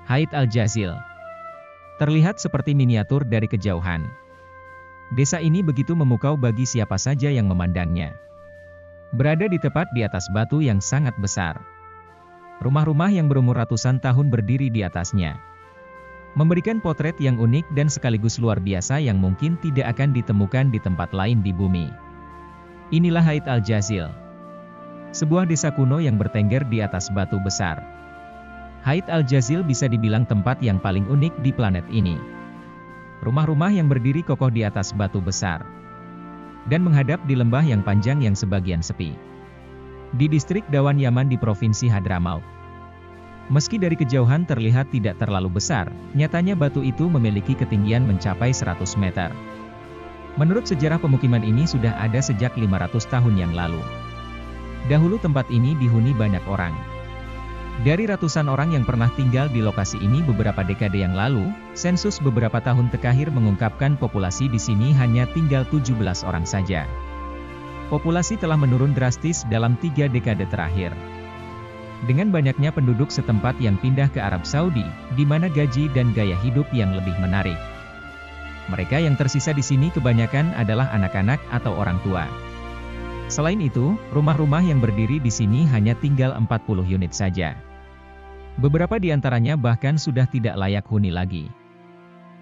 Haid Al-Jazil. Terlihat seperti miniatur dari kejauhan. Desa ini begitu memukau bagi siapa saja yang memandangnya. Berada di tepat di atas batu yang sangat besar. Rumah-rumah yang berumur ratusan tahun berdiri di atasnya. Memberikan potret yang unik dan sekaligus luar biasa yang mungkin tidak akan ditemukan di tempat lain di bumi. Inilah Haid Al-Jazil. Sebuah desa kuno yang bertengger di atas batu besar. Haid Al-Jazil bisa dibilang tempat yang paling unik di planet ini. Rumah-rumah yang berdiri kokoh di atas batu besar. Dan menghadap di lembah yang panjang yang sebagian sepi. Di distrik Dawan Yaman di Provinsi Hadramaut. Meski dari kejauhan terlihat tidak terlalu besar, nyatanya batu itu memiliki ketinggian mencapai 100 meter. Menurut sejarah pemukiman ini sudah ada sejak 500 tahun yang lalu. Dahulu tempat ini dihuni banyak orang. Dari ratusan orang yang pernah tinggal di lokasi ini beberapa dekade yang lalu, sensus beberapa tahun terakhir mengungkapkan populasi di sini hanya tinggal 17 orang saja. Populasi telah menurun drastis dalam 3 dekade terakhir. Dengan banyaknya penduduk setempat yang pindah ke Arab Saudi, di mana gaji dan gaya hidup yang lebih menarik. Mereka yang tersisa di sini kebanyakan adalah anak-anak atau orang tua. Selain itu, rumah-rumah yang berdiri di sini hanya tinggal 40 unit saja. Beberapa di antaranya bahkan sudah tidak layak huni lagi.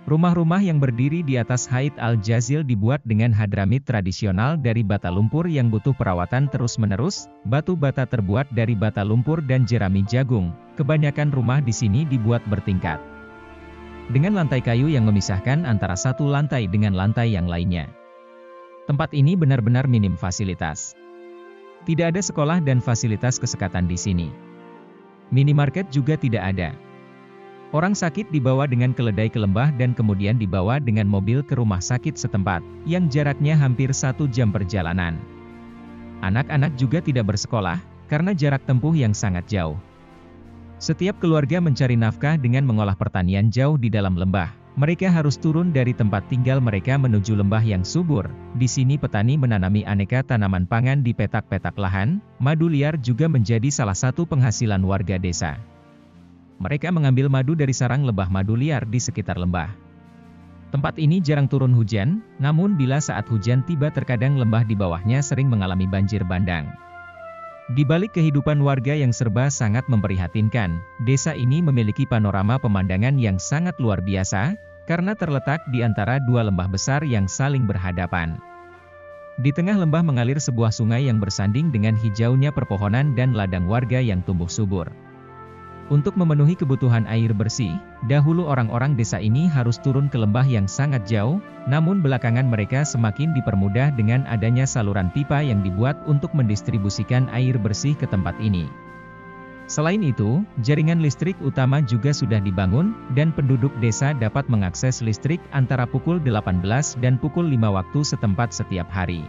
Rumah-rumah yang berdiri di atas Haid Al-Jazil dibuat dengan hadramit tradisional dari bata lumpur yang butuh perawatan terus-menerus, batu bata terbuat dari bata lumpur dan jerami jagung. Kebanyakan rumah di sini dibuat bertingkat. Dengan lantai kayu yang memisahkan antara satu lantai dengan lantai yang lainnya. Tempat ini benar-benar minim fasilitas. Tidak ada sekolah dan fasilitas kesehatan di sini. Minimarket juga tidak ada. Orang sakit dibawa dengan keledai ke lembah dan kemudian dibawa dengan mobil ke rumah sakit setempat, yang jaraknya hampir 1 jam perjalanan. Anak-anak juga tidak bersekolah, karena jarak tempuh yang sangat jauh. Setiap keluarga mencari nafkah dengan mengolah pertanian jauh di dalam lembah. Mereka harus turun dari tempat tinggal mereka menuju lembah yang subur. Di sini petani menanami aneka tanaman pangan di petak-petak lahan. Madu liar juga menjadi salah satu penghasilan warga desa. Mereka mengambil madu dari sarang lebah madu liar di sekitar lembah. Tempat ini jarang turun hujan, namun bila saat hujan tiba terkadang lembah di bawahnya sering mengalami banjir bandang. Di balik kehidupan warga yang serba sangat memprihatinkan, desa ini memiliki panorama pemandangan yang sangat luar biasa, karena terletak di antara 2 lembah besar yang saling berhadapan. Di tengah lembah mengalir sebuah sungai yang bersanding dengan hijaunya perpohonan dan ladang warga yang tumbuh subur. Untuk memenuhi kebutuhan air bersih, dahulu orang-orang desa ini harus turun ke lembah yang sangat jauh, namun belakangan mereka semakin dipermudah dengan adanya saluran pipa yang dibuat untuk mendistribusikan air bersih ke tempat ini. Selain itu, jaringan listrik utama juga sudah dibangun, dan penduduk desa dapat mengakses listrik antara pukul 18 dan pukul 5 waktu setempat setiap hari.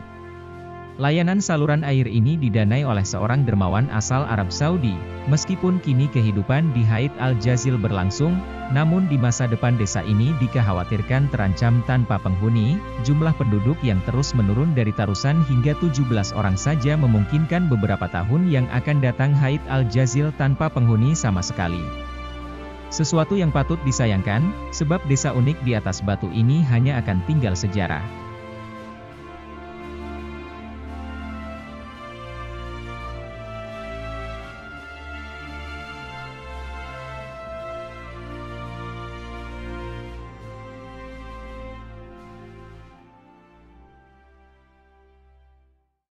Layanan saluran air ini didanai oleh seorang dermawan asal Arab Saudi. Meskipun kini kehidupan di Haid Al-Jazil berlangsung, namun di masa depan desa ini dikhawatirkan terancam tanpa penghuni. Jumlah penduduk yang terus menurun dari tarusan hingga 17 orang saja memungkinkan beberapa tahun yang akan datang Haid Al-Jazil tanpa penghuni sama sekali. Sesuatu yang patut disayangkan, sebab desa unik di atas batu ini hanya akan tinggal sejarah.